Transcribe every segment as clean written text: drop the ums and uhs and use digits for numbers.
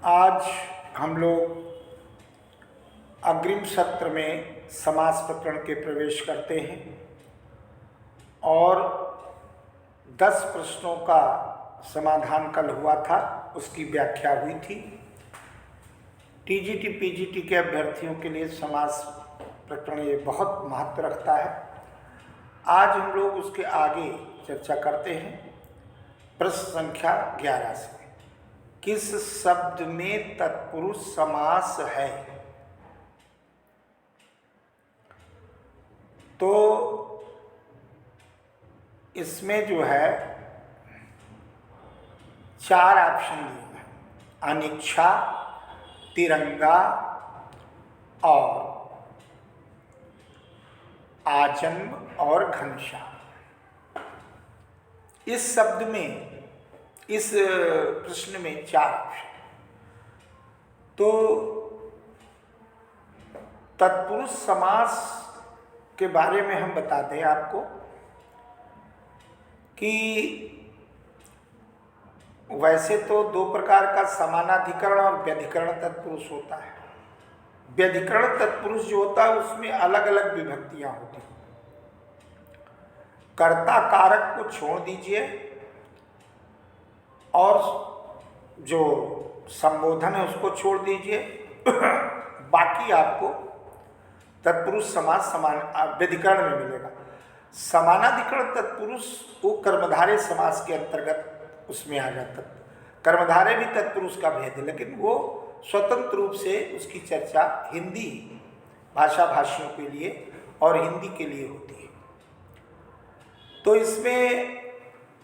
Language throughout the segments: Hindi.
आज हम लोग अग्रिम सत्र में समास प्रकरण के प्रवेश करते हैं और 10 प्रश्नों का समाधान कल हुआ था, उसकी व्याख्या हुई थी। टीजीटी पीजीटी के अभ्यर्थियों के लिए समास प्रकरण ये बहुत महत्व रखता है। आज हम लोग उसके आगे चर्चा करते हैं। प्रश्न संख्या 11 से, किस शब्द में तत्पुरुष समास है? तो इसमें जो है 4 ऑप्शन दिए हैं: अनिच्छा, तिरंगा और आजन्म और घनश्याम। इस शब्द में, इस प्रश्न में 4 ऑप्शन। तो तत्पुरुष समास के बारे में हम बता दें आपको कि वैसे तो 2 प्रकार का समानाधिकरण और व्यधिकरण तत्पुरुष होता है। व्यधिकरण तत्पुरुष जो होता है उसमें अलग अलग विभक्तियां होती हैं। कर्ता कारक को छोड़ दीजिए और जो संबोधन है उसको छोड़ दीजिए, बाकी आपको तत्पुरुष समास व्यधिकरण में मिलेगा। समानाधिकरण तत्पुरुष वो कर्मधारय समास के अंतर्गत उसमें आ जाता है। कर्मधारय भी तत्पुरुष का भेद है, लेकिन वो स्वतंत्र रूप से उसकी चर्चा हिंदी भाषा भाषियों के लिए और हिंदी के लिए होती है। तो इसमें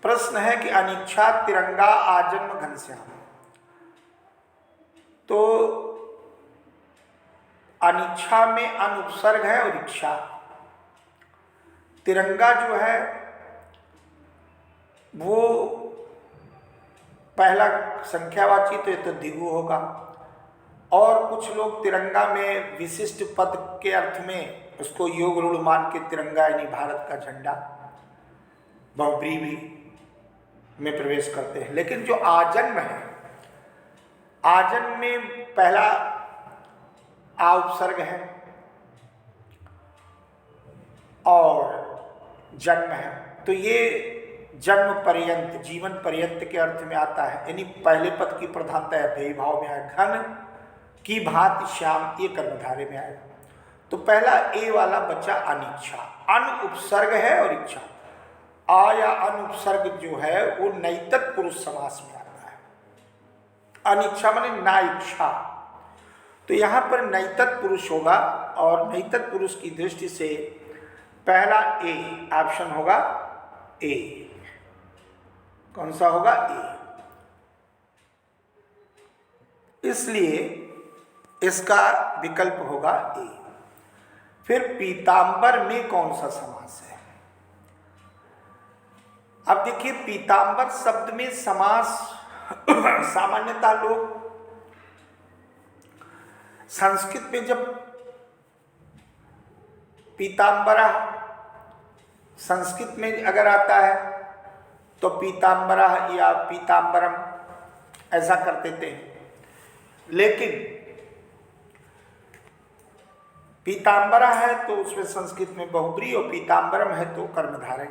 प्रश्न है कि अनिच्छा, तिरंगा, आजन्म, घनश्याम। तो अनिच्छा में अनुपसर्ग है और इच्छा। तिरंगा जो है वो पहला संख्यावाची, तो ये तो द्विगु होगा। और कुछ लोग तिरंगा में विशिष्ट पद के अर्थ में उसको योग रूढ़ मान के तिरंगा यानी भारत का झंडा बहुब्री भी में प्रवेश करते हैं। लेकिन जो आजन्म है, आजन्म में पहला आ उपसर्ग है और जन्म है, तो ये जन्म पर्यंत, जीवन पर्यंत के अर्थ में आता है। यानी पहले पद की प्रधानता है भाव में आए। घन की भांति श्याम, ये कर्मधारय में आएगा। तो पहला ए वाला बचा अनिच्छा। अन उपसर्ग है और इच्छा। आ या अन उपसर्ग जो है वो नैतत पुरुष समास में आता है। अनिच्छा माने ना इच्छा, तो यहाँ पर नैतत पुरुष होगा और नैतत पुरुष की दृष्टि से पहला ए ऑप्शन होगा ए। कौन सा होगा? ए। इसलिए इसका विकल्प होगा ए। फिर पीतांबर में कौन सा समास है? अब देखिए, पीतांबर शब्द में समास सामान्यतः लोग संस्कृत में जब पीतांबरा संस्कृत में अगर आता है तो पीतांबरा या पीतांबरम ऐसा कर देते हैं। लेकिन पीतांबरा है तो उसमें संस्कृत में बहुब्री और पीतांबरम है तो कर्मधारय।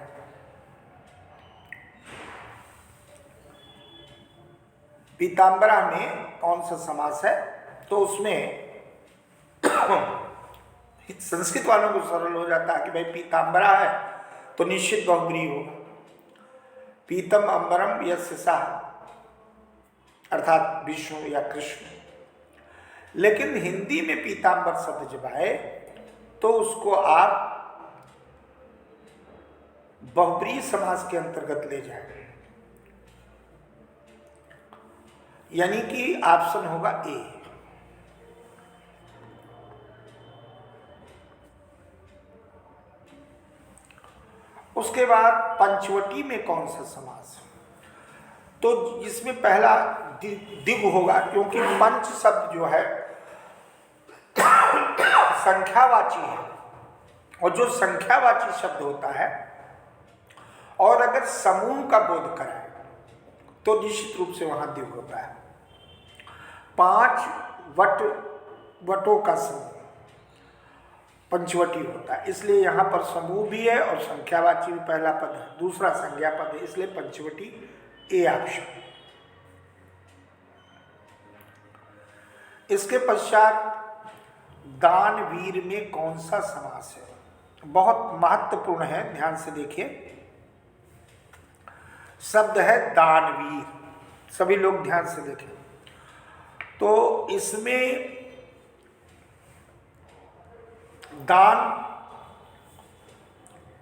पीतांबरा में कौन सा समास है? तो उसमें संस्कृत वालों को सरल हो जाता है कि भाई पीतांबरा है तो निश्चित बहुब्री होगा। पीतम अंबरम यस्य सः, अर्थात विष्णु या कृष्ण। लेकिन हिंदी में पीतांबर शब्द जब आए तो उसको आप बहुब्री समास के अंतर्गत ले जाएंगे, यानी कि ऑप्शन होगा ए। उसके बाद पंचवटी में कौन सा समास है? तो इसमें पहला द्विगु होगा, क्योंकि पंच शब्द जो है संख्यावाची है, और जो संख्यावाची शब्द होता है और अगर समूह का बोध कराए तो निश्चित रूप से वहां द्विगु होता है। 5 वटों का समूह पंचवटी होता है, इसलिए यहाँ पर समूह भी है और संख्यावाची भी पहला पद है, दूसरा संज्ञा पद है, इसलिए पंचवटी ए ऑप्शन। इसके पश्चात दानवीर में कौन सा समास है? बहुत महत्वपूर्ण है, ध्यान से देखिए। शब्द है दानवीर, सभी लोग ध्यान से देखें। तो इसमें दान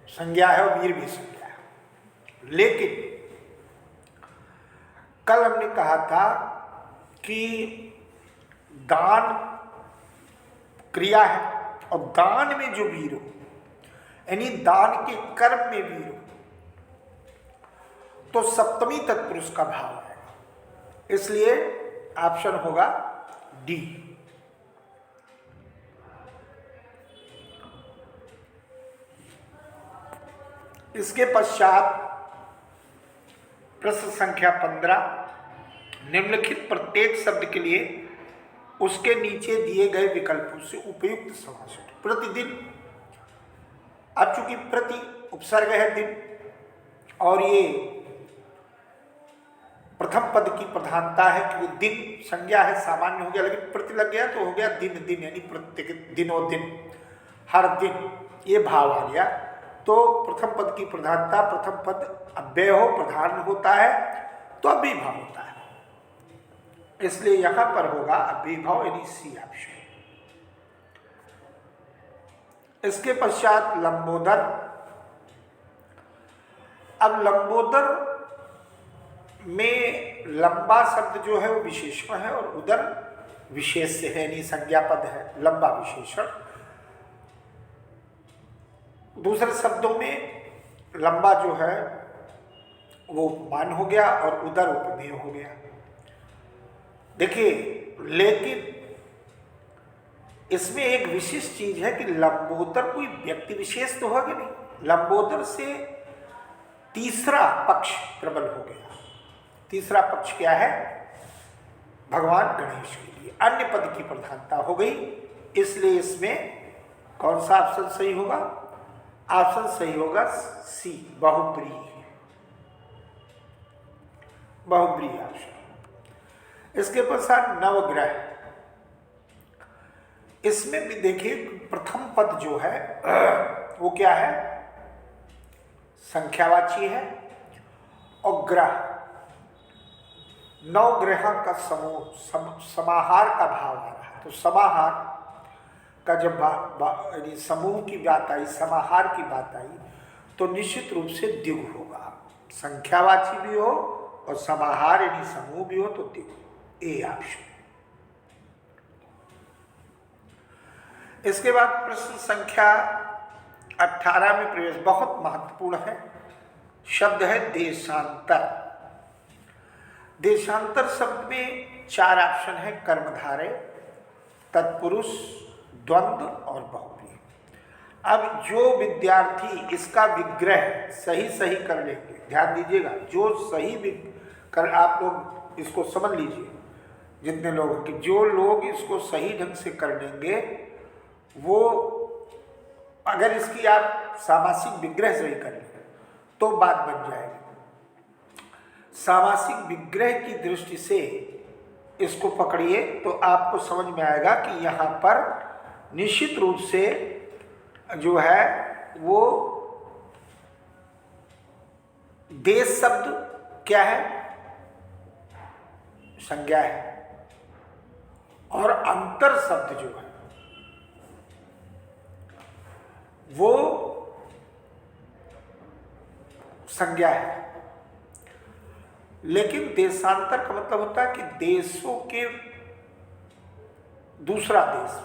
संज्ञा है और वीर भी संज्ञा है, लेकिन कल हमने कहा था कि दान क्रिया है और दान में जो वीर हो, यानी दान के कर्म में वीर हो, तो सप्तमी तत्पुरुष का भाव है, इसलिए ऑप्शन होगा डी। इसके पश्चात प्रश्न संख्या 15, निम्नलिखित प्रत्येक शब्द के लिए उसके नीचे दिए गए विकल्पों से उपयुक्त समास। प्रतिदिन, अब चूंकि प्रति उपसर्ग है दिन और ये प्रथम पद की प्रधानता है कि दिन संज्ञा है, सामान्य हो गया, लेकिन प्रति लग गया तो हो गया दिन दिन, यानी प्रत्येक दिनों दिन, हर दिन, ये भाव आ गया। तो प्रथम पद की प्रधानता, प्रथम पद अव्यय हो, प्रधान होता है तो अव्ययीभाव होता है, इसलिए यहां पर होगा अव्ययीभाव, यानी सी ऑप्शन। इसके पश्चात लंबोदर। अब लंबोदर में लंबा शब्द जो है वो विशेषण है और उदर विशेष्य है, यानी संज्ञा पद है, लंबा विशेषण। दूसरे शब्दों में लंबा जो है वो उपमान हो गया और उदर उपमेय हो गया। देखिए, लेकिन इसमें एक विशिष्ट चीज है कि लंबोदर कोई व्यक्ति विशेष तो होगा नहीं, लंबोदर से तीसरा पक्ष प्रबल हो गया। तीसरा पक्ष क्या है? भगवान गणेश के लिए अन्य पद की प्रधानता हो गई, इसलिए इसमें कौन सा ऑप्शन सही होगा? ऑप्शन सही होगा सी, बहुब्रीहि, बहुब्रीहि ऑप्शन। इसके पश्चात नवग्रह। इसमें भी देखिए प्रथम पद जो है वो क्या है? संख्यावाची है और ग्रह, नौ ग्रह का समूह, समाहार का भाव आ रहा है। तो समाहार का जब यदि समूह की बात आई, समाहार की बात आई, तो निश्चित रूप से द्विगु होगा। संख्यावाची भी हो और समाहार यानी समूह भी हो तो द्विगु, ए ऑप्शन। इसके बाद प्रश्न संख्या 18 में प्रवेश, बहुत महत्वपूर्ण है। शब्द है देशांतर। देशांतर शब्द में 4 ऑप्शन है, कर्मधारय, तत्पुरुष, द्वंद्व और बहुव्रीहि। अब जो विद्यार्थी इसका विग्रह सही सही कर लेंगे, ध्यान दीजिएगा, जो सही कर, आप लोग इसको समझ लीजिए, जितने लोग कि जो लोग इसको सही ढंग से कर लेंगे, वो अगर इसकी आप सामासिक विग्रह सही कर लेंगे तो बात बन जाएगी। सामासिक विग्रह की दृष्टि से इसको पकड़िए तो आपको समझ में आएगा कि यहाँ पर निश्चित रूप से जो है वो देश शब्द क्या है? संज्ञा है, और अंतर शब्द जो है वो संज्ञा है। लेकिन देशांतर का मतलब होता है कि देशों के दूसरा देश,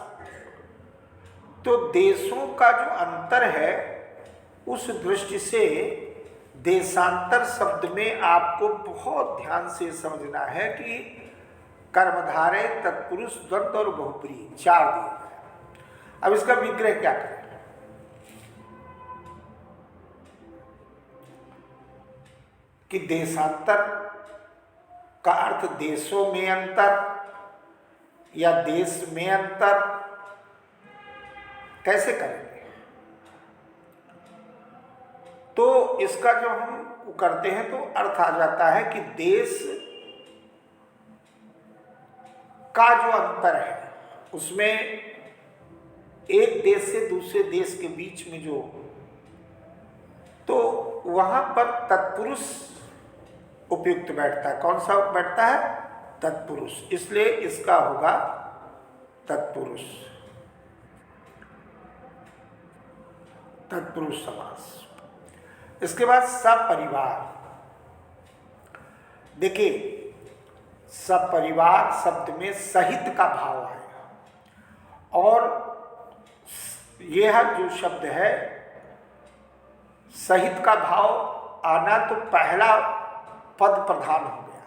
तो देशों का जो अंतर है उस दृष्टि से देशांतर शब्द में आपको बहुत ध्यान से समझना है कि कर्मधारय, तत्पुरुष, द्वंद्व और बहुव्रीहि 4 दिए गए। अब इसका विग्रह क्या करें? कि देशांतर का अर्थ देशों में अंतर, या देश में अंतर, कैसे करेंगे? तो इसका जो हम करते हैं तो अर्थ आ जाता है कि देश का जो अंतर है उसमें एक देश से दूसरे देश के बीच में जो, तो वहां पर तत्पुरुष उपयुक्त बैठता है। कौन सा बैठता है? तत्पुरुष। इसलिए इसका होगा तत्पुरुष, तत्पुरुष समास। इसके बाद सपरिवार। देखिए, सपरिवार शब्द में सहित का भाव आएगा, और यह जो शब्द है सहित का भाव आना तो पहला पद प्रधान हो गया।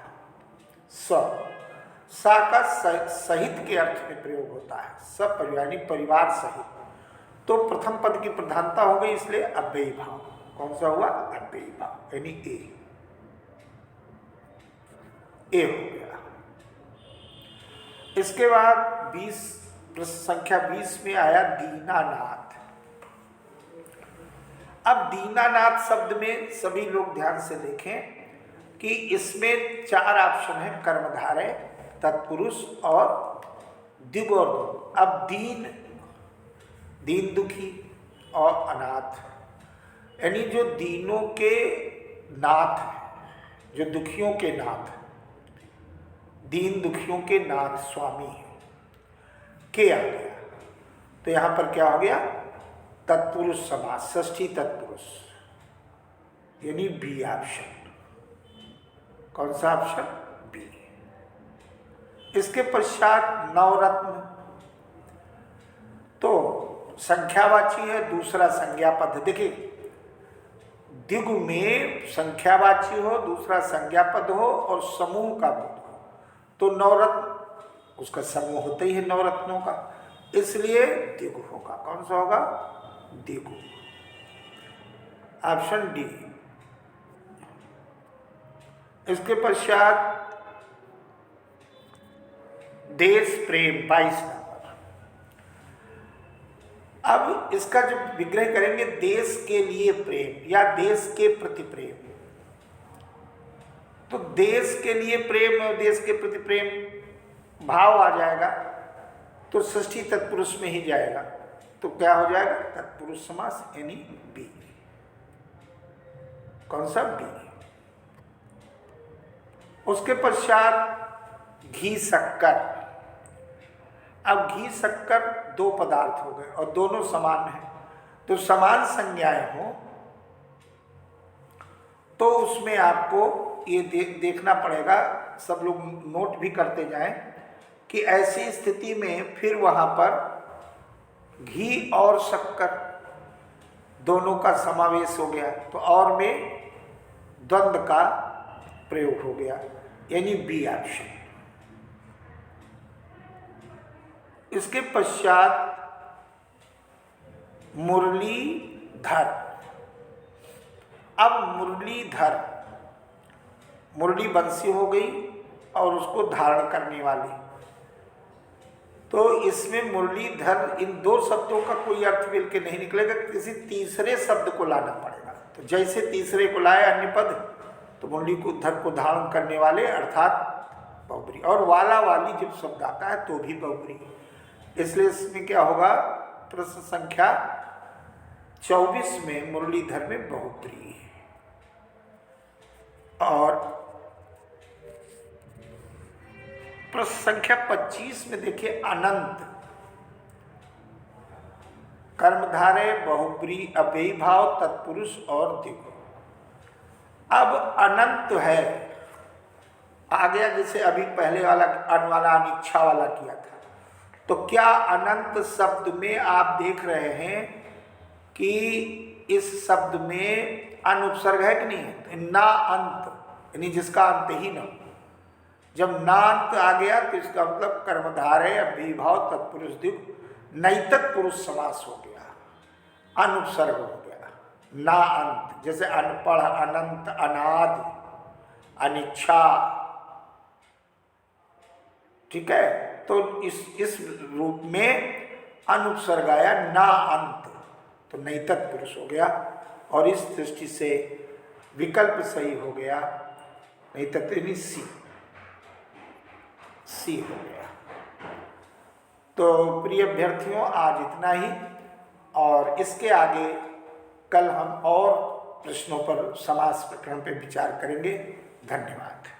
स का सहित के अर्थ में प्रयोग होता है, सपरिवार यानी परिवार सहित। तो प्रथम पद की प्रधानता हो गई, इसलिए अव्ययी भाव। कौन सा हुआ? अव्ययी भाव, यानी ए हो गया। इसके बाद 20 संख्या 20 में आया दीनानाथ। अब दीनानाथ शब्द में सभी लोग ध्यान से देखें कि इसमें 4 ऑप्शन है, कर्मधारय, तत्पुरुष और द्विगु। अब दीन, दीन दुखी और अनाथ, यानी जो दीनों के नाथ हैं, जो दुखियों के नाथ, दीन दुखियों के नाथ स्वामी हैं, के आ गया। तो यहां पर क्या हो गया? तत्पुरुष समास, षष्ठी तत्पुरुष, यानी बी ऑप्शन। कौन सा ऑप्शन? बी। इसके पश्चात नवरत्न, तो संख्यावाची है, दूसरा संज्ञा पद। देखिए, द्विगु में संख्यावाची हो, दूसरा संज्ञा पद हो और समूह का बोध हो, तो नवरत्न उसका समूह होता ही है नवरत्नों का, इसलिए द्विगु होगा। कौन सा होगा? द्विगु, ऑप्शन डी। इसके पश्चात देश प्रेम 22 नंबर। अब इसका जो विग्रह करेंगे, देश के लिए प्रेम या देश के प्रति प्रेम, तो देश के लिए प्रेम और देश के प्रति प्रेम भाव आ जाएगा, तो षष्ठी तत्पुरुष में ही जाएगा। तो क्या हो जाएगा? तत्पुरुष समास, यानी बी। कौन सा? बी। उसके पश्चात घी शक्कर। अब घी शक्कर 2 पदार्थ हो गए और दोनों समान हैं, तो समान संज्ञाएं हो तो उसमें आपको ये देखना पड़ेगा, सब लोग नोट भी करते जाएं कि ऐसी स्थिति में फिर वहां पर घी और शक्कर दोनों का समावेश हो गया, तो और में द्वंद्व का प्रयोग हो गया, यानी बी ऑप्शन। इसके पश्चात मुरलीधर। अब मुरलीधर, मुरली बंसी हो गई और उसको धारण करने वाली, तो इसमें मुरलीधर, इन 2 शब्दों का कोई अर्थ मिल के नहीं निकलेगा, किसी तीसरे शब्द को लाना पड़ेगा। तो जैसे तीसरे को लाए अन्य पद, तो मुरलीधर को धारण करने वाले अर्थात बहुब्री, और वाला वाली जब शब्द आता है तो भी बहुब्री, इसलिए इसमें क्या होगा? प्रश्न संख्या 24 में मुरलीधर में बहुब्री। और प्रश्न संख्या 25 में देखिए अनंत, कर्मधारय, बहुब्री, अव्ययी भाव, तत्पुरुष और द्विगु। अब अनंत है, आ गया जैसे अभी पहले वाला अन वाला अनिच्छा वाला किया था। तो क्या अनंत शब्द में आप देख रहे हैं कि इस शब्द में अन उपसर्ग है कि नहीं है? तो ना अंत, यानी जिसका अंत ही न, जब नांत आ गया तो इसका मतलब कर्मधारय, अव्ययी भाव, तत्पुरुष, द्विगु, नैतत् पुरुष समास हो गया, अनुपसर्ग हो गया, ना अंत। जैसे अनपढ़, अनंत, अनादि, अनिच्छा, ठीक है। तो इस रूप में अनुपसर्ग आया ना अंत, तो नहीं तत्पुरुष हो गया, और इस दृष्टि से विकल्प सही हो गया, नहीं तत्व सी हो गया। तो प्रिय अभ्यर्थियों, आज इतना ही, और इसके आगे कल हम और प्रश्नों पर समास प्रकरण पर विचार करेंगे। धन्यवाद।